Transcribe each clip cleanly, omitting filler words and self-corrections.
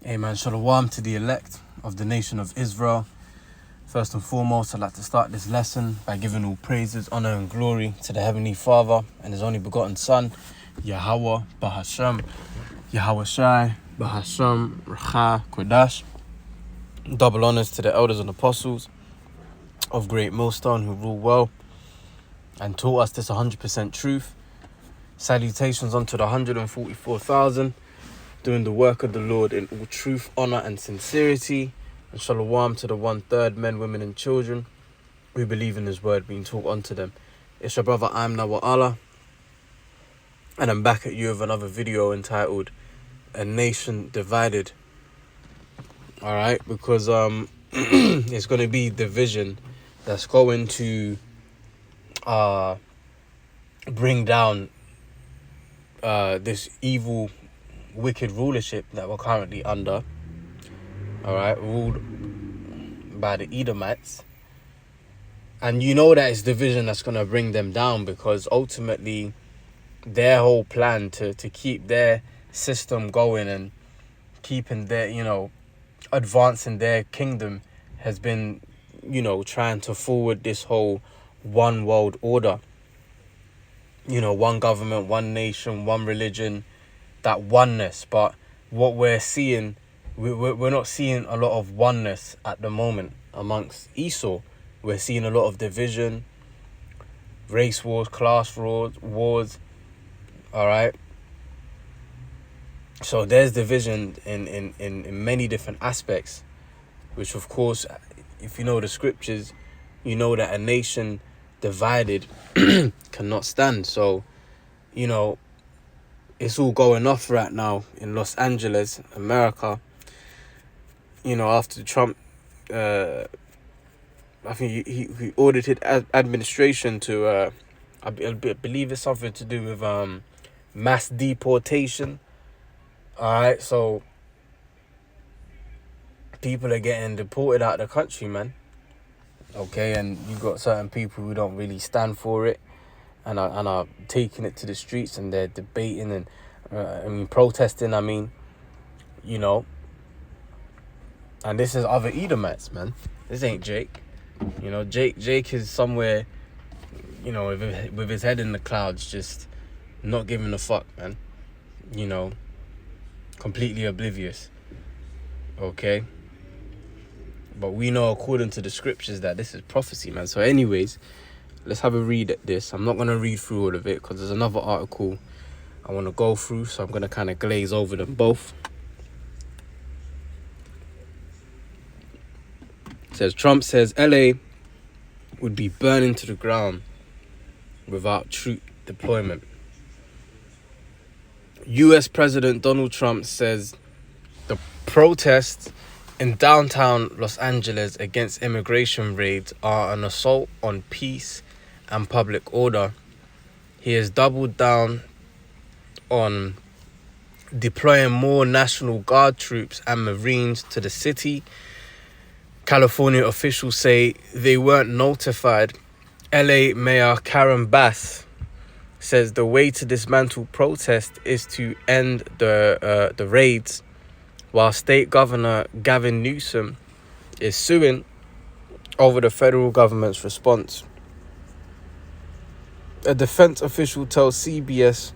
Amen. Shalom to the elect of the nation of Israel. First and foremost, I'd like to start this lesson by giving all praises, honor, and glory to the Heavenly Father and His only begotten Son, Yahweh Bahashem, Yahweh Shai, Bahashem, Racha, Kodash. Double honors to the elders and apostles of Great Millstone who rule well and taught us this 100% truth. Salutations unto the 144,000 doing the work of the Lord in all truth, honor, and sincerity. And shalom to the 1/3 men, women, and children who believe in His word being taught unto them. It's your brother Amna wa Allah, and I'm back at you with another video entitled "A Nation Divided." All right, because it's going to be division that's going to bring down this evil, wicked rulership that we're currently under. All right, ruled by the Edomites. And you know that it's division that's going to bring them down, because ultimately their whole plan to keep their system going and keeping their, advancing their kingdom has been, trying to forward this whole one world order. One government, one nation, one religion, that oneness. But what we're seeing, we're not seeing a lot of oneness at the moment amongst Esau. We're seeing a lot of division, race wars, class wars. All right. So there's division in many different aspects, which of course, if you know the scriptures, you know that a nation divided cannot stand. So, it's all going off right now in Los Angeles, America. After Trump, I think he ordered his administration to, I believe it's something to do with mass deportation. All right, so people are getting deported out of the country, man. Okay, and you got certain people who don't really stand for it, and are taking it to the streets, and they're debating and protesting. And this is other Edomites, man. This ain't Jake. Jake is somewhere, with his head in the clouds, just not giving a fuck, man. Completely oblivious. Okay. But we know according to the scriptures that this is prophecy, man. So anyways, let's have a read at this. I'm not going to read through all of it because there's another article I want to go through. So I'm going to kind of glaze over them both. It says, Trump says LA would be burning to the ground without troop deployment. US President Donald Trump says the protests in downtown Los Angeles against immigration raids are an assault on peace and public order. He has doubled down on deploying more National Guard troops and Marines to the city. California officials say they weren't notified. LA Mayor Karen Bass says the way to dismantle protest is to end the raids, while State Governor Gavin Newsom is suing over the federal government's response. A defense official tells CBS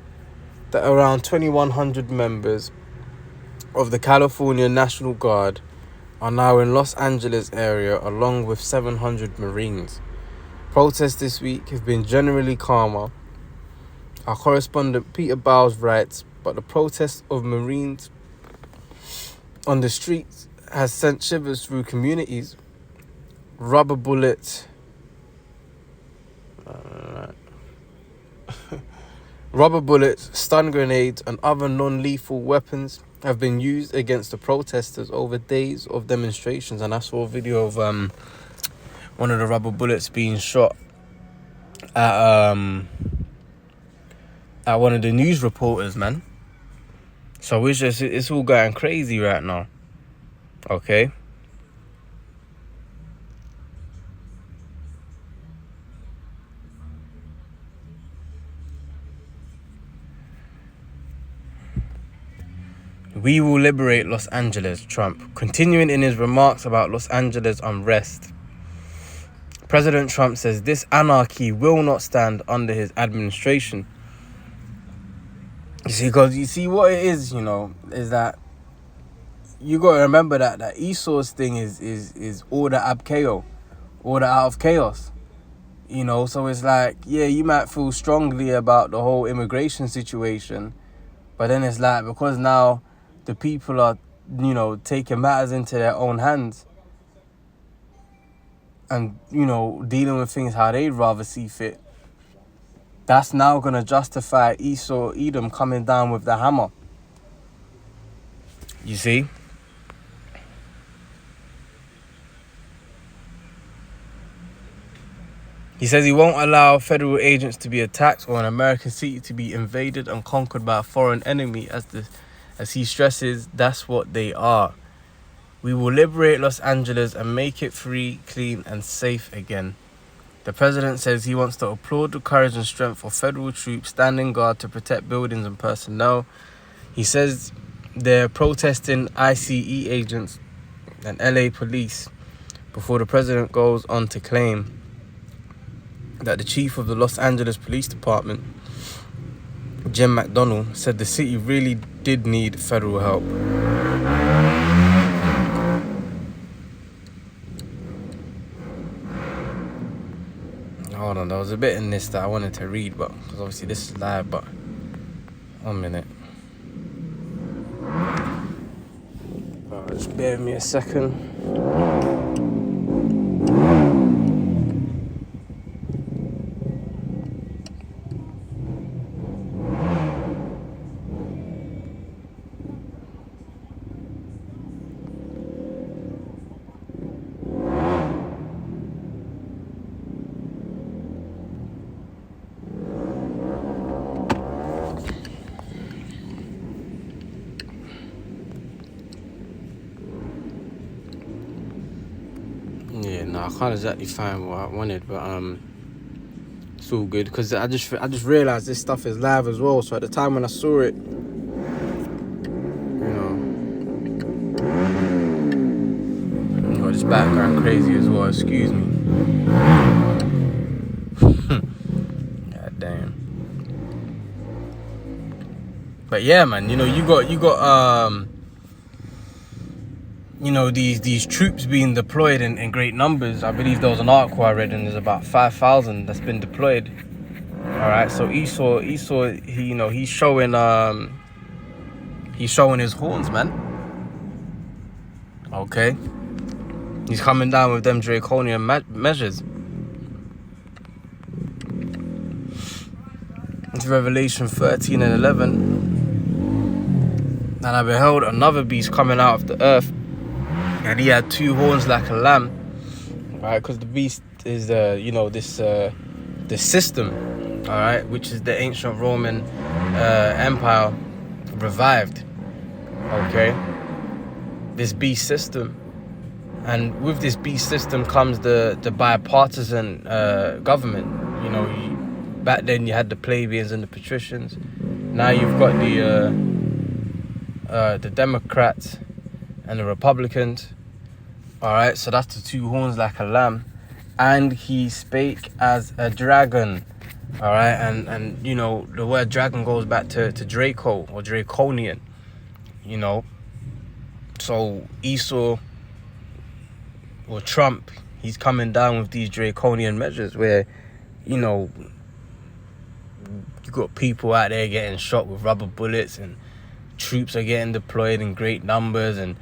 that around 2,100 members of the California National Guard are now in Los Angeles area, along with 700 Marines. Protests this week have been generally calmer. Our correspondent Peter Bowles writes, but the protest of Marines on the streets has sent shivers through communities. Rubber bullets, stun grenades, and other non-lethal weapons have been used against the protesters over days of demonstrations. And I saw a video of one of the rubber bullets being shot at one of the news reporters, man. So it's all going crazy right now. Okay. We will liberate Los Angeles, Trump. Continuing in his remarks about Los Angeles unrest, President Trump says this anarchy will not stand under his administration. You see, because you see what it is, is that you got to remember that Esau's thing is order ab chaos, order out of chaos. So it's like, yeah, you might feel strongly about the whole immigration situation, but then it's like, because now the people are, taking matters into their own hands and, dealing with things how they'd rather see fit, that's now going to justify Esau, Edom coming down with the hammer. You see? He says he won't allow federal agents to be attacked or an American city to be invaded and conquered by a foreign enemy, as he stresses that's what they are. We will liberate Los Angeles and make it free, clean and safe again. The president says he wants to applaud the courage and strength of federal troops standing guard to protect buildings and personnel. He says they're protesting ICE agents and LA police before the president goes on to claim that the chief of the Los Angeles Police Department, Jim McDonnell, said the city really did need federal help. Hold on, there was a bit in this that I wanted to read, but because obviously this is live, but 1 minute. Just bear with me a second. Yeah, no, I can't exactly find what I wanted, but it's all good because I just realized this stuff is live as well. So at the time when I saw it, got this background crazy as well. Excuse me. God damn. But yeah, man, you got these troops being deployed in great numbers. I believe there was an article I read, and there's about 5,000 that's been deployed. All right, so Esau, he's showing his horns, man. Okay, he's coming down with them draconian measures. It's Revelation 13 and 11. And I beheld another beast coming out of the earth, and he had two horns like a lamb, right? Because the beast is, this system, all right, which is the ancient Roman Empire revived, okay? This beast system. And with this beast system comes the bipartisan government. Back then you had the plebeians and the patricians. Now you've got the Democrats and the Republicans. All right, so that's the two horns like a lamb. And he spake as a dragon. All right, and the word dragon goes back to Draco or Draconian. So Esau or Trump, he's coming down with these draconian measures where, you got people out there getting shot with rubber bullets, and troops are getting deployed in great numbers, and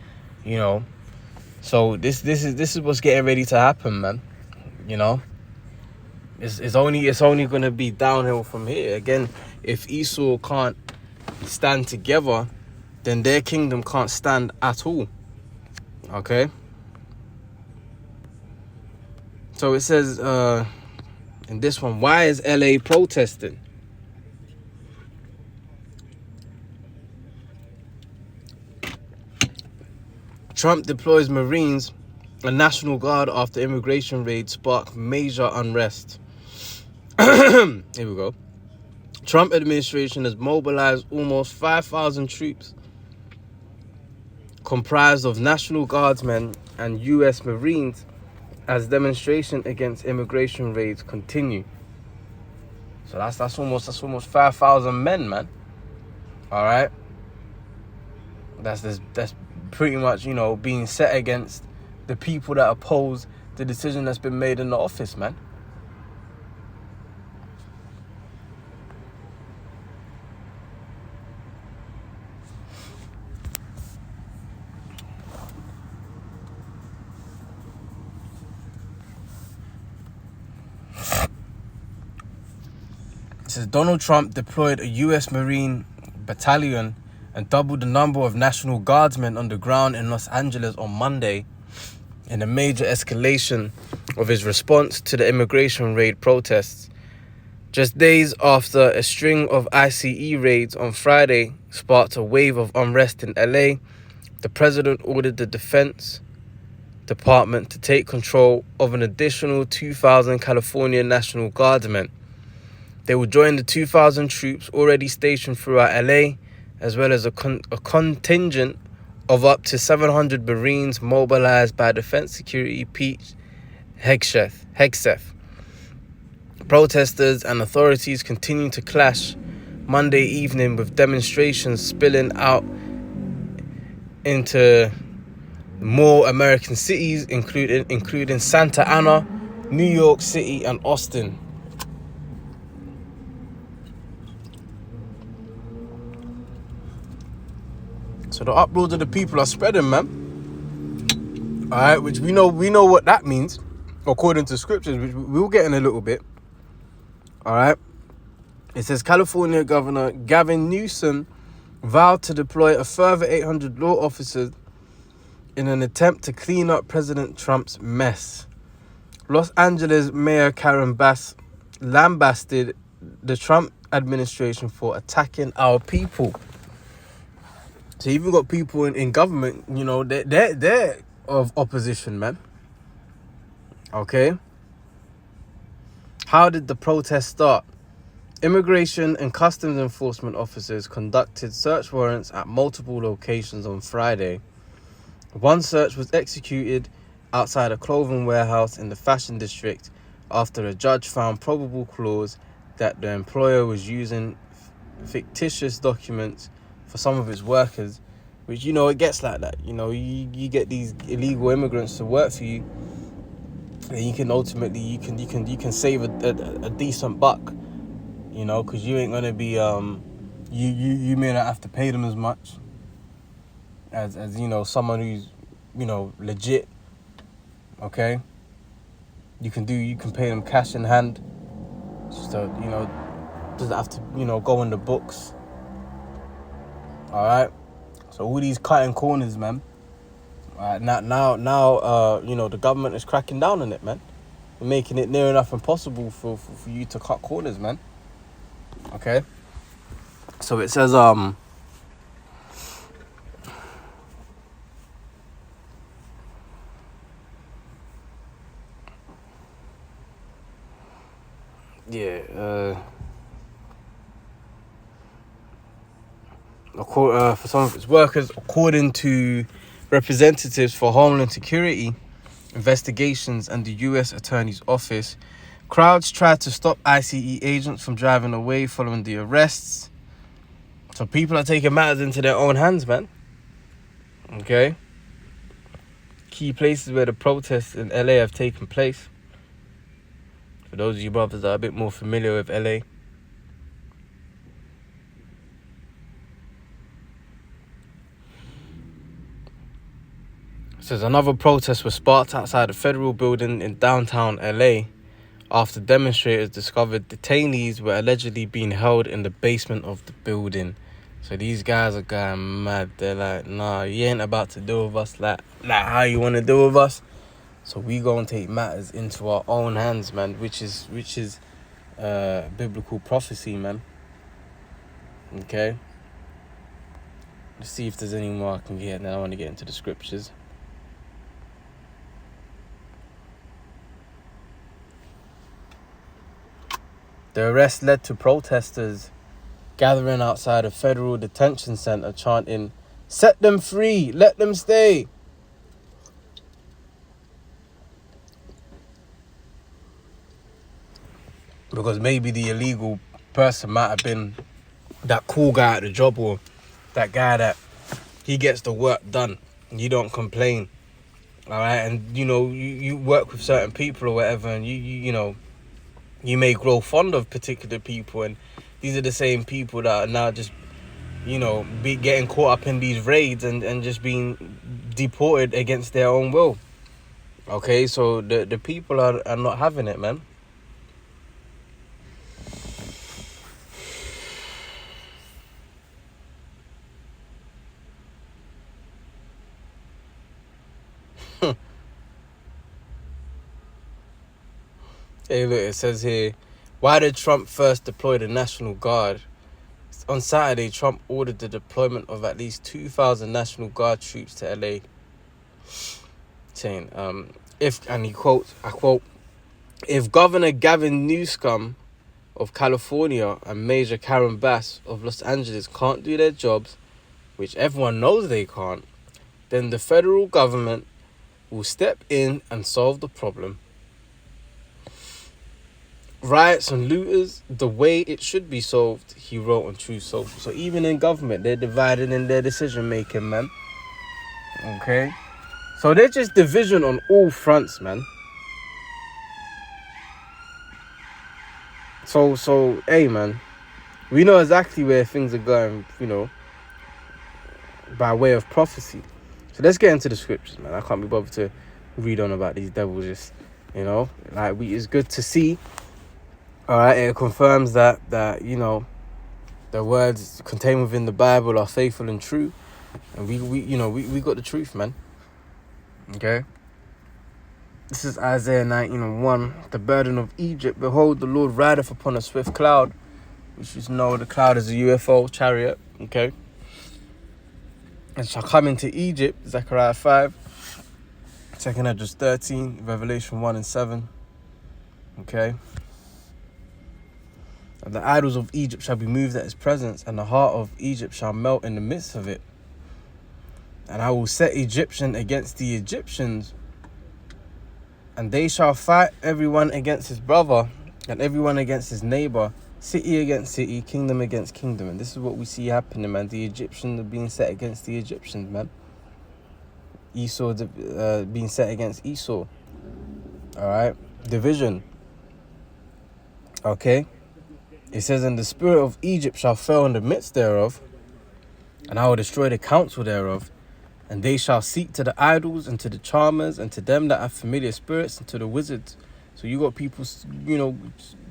so this is what's getting ready to happen, man. It's only gonna be downhill from here. Again, if Esau can't stand together, then their kingdom can't stand at all. Okay. So it says in this one, why is LA protesting? Trump deploys Marines and National Guard after immigration raid spark major unrest. Here we go. Trump administration has mobilized almost 5,000 troops comprised of National Guardsmen and US Marines as demonstration against immigration raids continue. So that's almost 5,000 men, man. All right, that's pretty much, you know, being set against the people that oppose the decision that's been made in the office, man. It says Donald Trump deployed a US Marine battalion and doubled the number of National Guardsmen on the ground in Los Angeles on Monday in a major escalation of his response to the immigration raid protests. Just days after a string of ICE raids on Friday sparked a wave of unrest in LA, the president ordered the Defense Department to take control of an additional 2,000 California National Guardsmen. They will join the 2,000 troops already stationed throughout LA, as well as a contingent of up to 700 Marines mobilized by Defense Secretary Pete Hegseth. Protesters and authorities continue to clash Monday evening, with demonstrations spilling out into more American cities, including Santa Ana, New York City, and Austin. So the uproars of the people are spreading, man. All right, which we know what that means, according to scriptures, which we'll get in a little bit. All right. It says California Governor Gavin Newsom vowed to deploy a further 800 law officers in an attempt to clean up President Trump's mess. Los Angeles Mayor Karen Bass lambasted the Trump administration for attacking our people. So you've even got people in government, you know, they're of opposition, man. Okay? How did the protest start? Immigration and Customs Enforcement officers conducted search warrants at multiple locations on Friday. One search was executed outside a clothing warehouse in the Fashion District after a judge found probable cause that the employer was using fictitious documents for some of its workers, which, you know, it gets like that. You know, you get these illegal immigrants to work for you, and you can ultimately you can save a decent buck, you know, because you ain't gonna be you may not have to pay them as much as you know, someone who's, you know, legit. Okay, you can pay them cash in hand, just to, you know, doesn't have to, you know, go in the books. All right, so all these cutting corners, man. All right, now, you know, the government is cracking down on it, man. They're making it near enough impossible for you to cut corners, man. Okay, so it says for some of its workers, according to representatives for Homeland Security Investigations and the U.S. Attorney's Office, crowds tried to stop ICE agents from driving away following the arrests. So people are taking matters into their own hands, man. Okay? Key places where the protests in LA have taken place. For those of you brothers that are a bit more familiar with LA. Says another protest was sparked outside a federal building in downtown LA after demonstrators discovered detainees were allegedly being held in the basement of the building. So these guys are going mad. They're like, nah, you ain't about to deal with us like how you want to deal with us. So we gonna take matters into our own hands, man, which is biblical prophecy, man. Okay. Let's see if there's any more I can get, and then I want to get into the scriptures. The arrest led to protesters gathering outside a federal detention center chanting, Set them free. Let them stay. Because maybe the illegal person might have been that cool guy at the job, or that guy that he gets the work done. You don't complain. All right. And, you work with certain people or whatever, and you know, you may grow fond of particular people. And these are the same people that are now just, be getting caught up in these raids and just being deported against their own will. Okay, so the people are not having it, man. Hey, look, it says here, why did Trump first deploy the National Guard? On Saturday, Trump ordered the deployment of at least 2,000 National Guard troops to LA, saying, and he quotes, I quote, if Governor Gavin Newsom of California and Major Karen Bass of Los Angeles can't do their jobs, which everyone knows they can't, then the federal government will step in and solve the problem. Riots and looters, the way it should be solved, he wrote on Truth Social. So even in government, they're divided in their decision making, man. Okay? So there's just division on all fronts, man. So, hey, man. We know exactly where things are going, by way of prophecy. So let's get into the scriptures, man. I can't be bothered to read on about these devils, just, it's good to see. All right, it confirms that the words contained within the Bible are faithful and true, and we got the truth, man. Okay. This is Isaiah 19:1. The burden of Egypt, behold, the Lord rideth upon a swift cloud, which is the cloud is a UFO chariot. Okay. And shall come into Egypt, Zechariah 5, 2 Esdras 13, Revelation 1 and 7. Okay. And the idols of Egypt shall be moved at his presence, and the heart of Egypt shall melt in the midst of it. And I will set Egyptian against the Egyptians, and they shall fight everyone against his brother, and everyone against his neighbor, city against city, kingdom against kingdom. And this is what we see happening, man. The Egyptians are being set against the Egyptians, man. Esau being set against Esau. All right, division. Okay. It says, and the spirit of Egypt shall fail in the midst thereof, and I will destroy the counsel thereof, and they shall seek to the idols and to the charmers and to them that have familiar spirits and to the wizards. So you got people,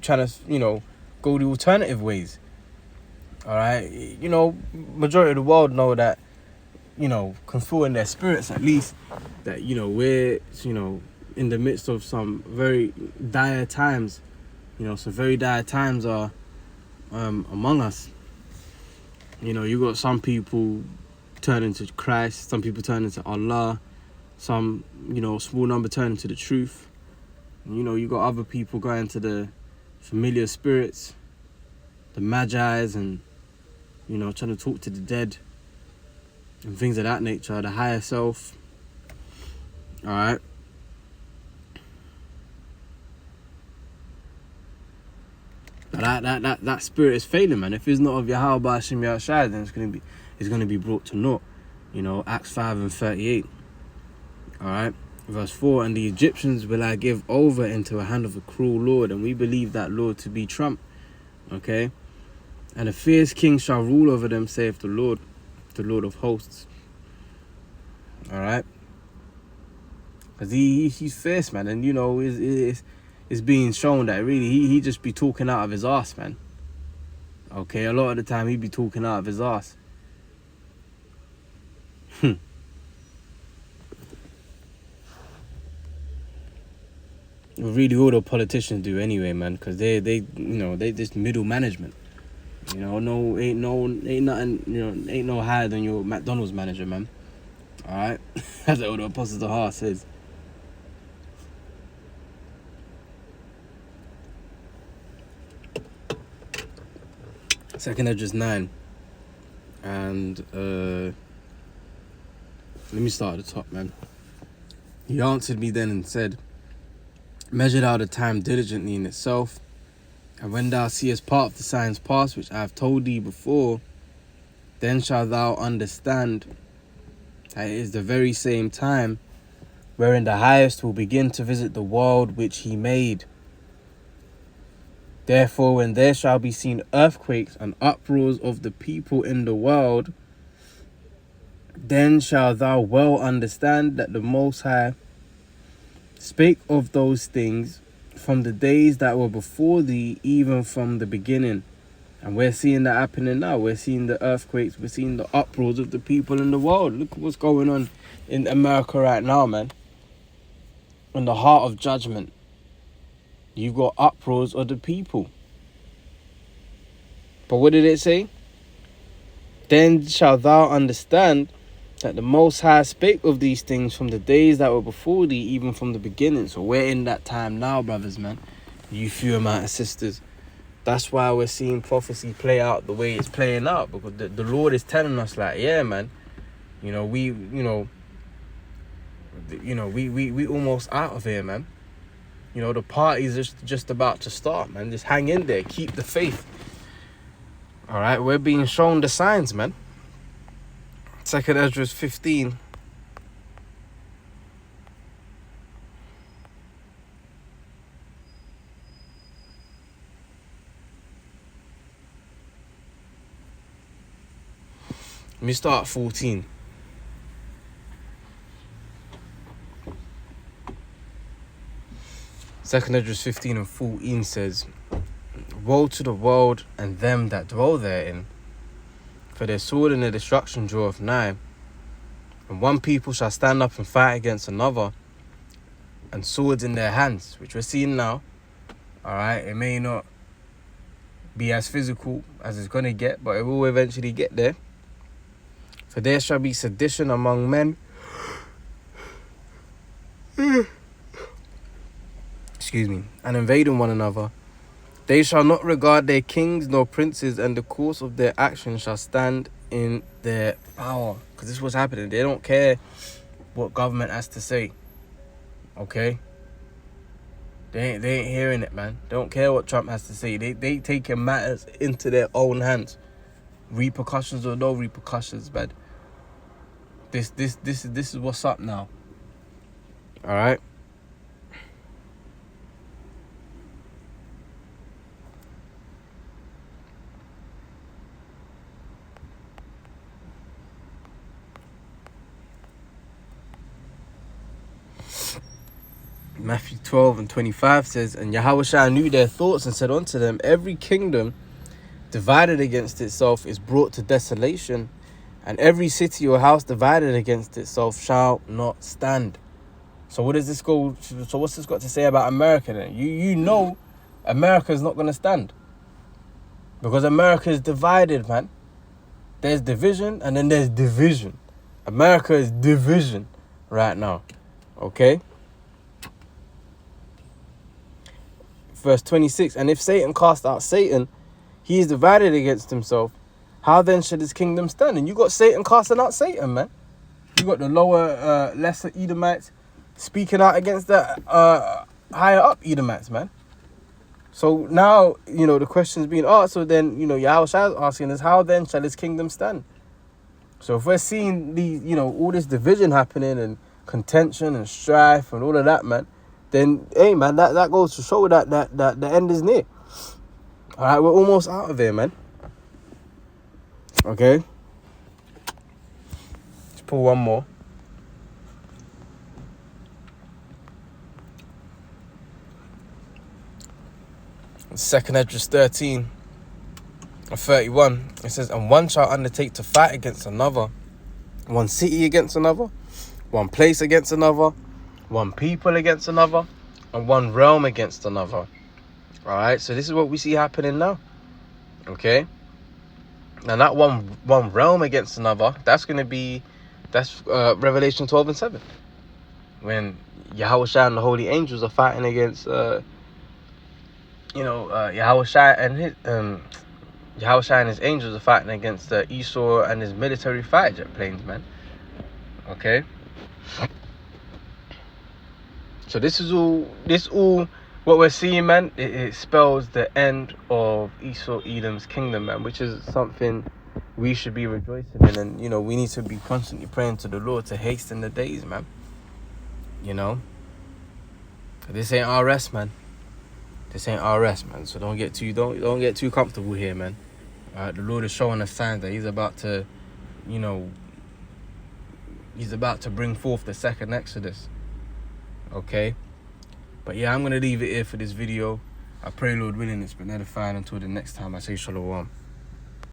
trying to, go the alternative ways. All right. Majority of the world know that, controlling their spirits, at least, that, we're, in the midst of some very dire times. Some very dire times are among us. You got some people turning to Christ, some people turning to Allah, some, small number turning to the truth. You got other people going to the familiar spirits, the Magi's, and, trying to talk to the dead and things of that nature, the higher self. All right. But that spirit is failing, man. If it's not of Yahweh Hashem Yahshai, then it's gonna be brought to naught. Acts 5 and 38. All right, verse 4. And the Egyptians will I give over into the hand of a cruel lord, and we believe that lord to be Trump. Okay, and a fierce king shall rule over them, saith the Lord of hosts. All right, because he's fierce, man, and it's being shown that really he just be talking out of his ass, man. Okay, a lot of the time he be talking out of his ass. Really, all the politicians do anyway, man, because they just middle management. Ain't nothing, ain't no higher than your McDonald's manager, man. All right, that's what the Apostle of the Heart says. Second Esdras 9 and Let me start at the top, man. He answered me then and said, measure thou the time diligently in itself, and when thou seest part of the signs pass, which I have told thee before, then shalt thou understand that it is the very same time wherein the Highest will begin to visit the world which he made. Therefore, when there shall be seen earthquakes and uproars of the people in the world, then shalt thou well understand that the Most High spake of those things from the days that were before thee, even from the beginning. And we're seeing that happening now. We're seeing the earthquakes. We're seeing the uproars of the people in the world. Look at what's going on in America right now, man. In the heart of judgment, you've got uproars of the people. But what did it say? Then shalt thou understand that the Most High spake of these things from the days that were before thee, even from the beginning. So we're in that time now, brothers, man. You few amount of sisters. That's why we're seeing prophecy play out the way it's playing out, because the Lord is telling us, like, yeah, man, we almost out of here, man. The party's just about to start, man. Just hang in there, keep the faith. All right, we're being shown the signs, man. 2nd Ezra 15. Let me start at 14. Second Ezra 15 and 14 says, woe to the world and them that dwell therein, for their sword and their destruction draweth nigh. And one people shall stand up and fight against another, and swords in their hands, which we're seeing now. Alright, it may not be as physical as it's going to get, but it will eventually get there. For there shall be sedition among men. Excuse me. And invading one another. They shall not regard their kings nor princes, and the course of their action shall stand in their power. Because this is what's happening. They don't care what government has to say. Okay? They ain't hearing it, man. They don't care what Trump has to say. They taking matters into their own hands. Repercussions or no repercussions, man. This is what's up now. Alright? Matthew 12 and 25 says, and Yahushua knew their thoughts and said unto them, every kingdom divided against itself is brought to desolation, and every city or house divided against itself shall not stand. So what does this go? So what's this got to say about America then? You know America is not going to stand, because America is divided, man. There's division and then there's division. America is division right now. Okay? Verse 26, and if Satan cast out Satan, he is divided against himself. How then should his kingdom stand? And you got Satan casting out Satan, man. You got the lower, lesser Edomites speaking out against the higher up Edomites, man. So now, the question's being asked. So then, Yahushua is asking us, how then shall his kingdom stand? So if we're seeing these, all this division happening and contention and strife and all of that, man, then, hey, man, that goes to show that the end is near. All right, we're almost out of here, man. Okay? Let's pull one more. Second Ezra 13 and 31. It says, and one shall undertake to fight against another, one city against another, one place against another, one people against another, and one realm against another. Alright, so this is what we see happening now. Okay? And that one realm against another, that's Revelation 12 and 7. When Yahushua and the holy angels are fighting against Yahushua and his angels are fighting against Esau and his military fighter jet planes, man. Okay. So this all what we're seeing, man. It spells the end of Esau Edom's kingdom, man, which is something we should be rejoicing in. And you know, we need to be constantly praying to the Lord to hasten the days, man. You know, this ain't our rest, man. This ain't our rest, man. So don't get too comfortable here, man. The Lord is showing us signs that He's about to, you know, He's about to bring forth the second Exodus. Okay. But yeah, I'm going to leave it here for this video. I pray, Lord willing, it's been edifying. Until the next time, I say shalom.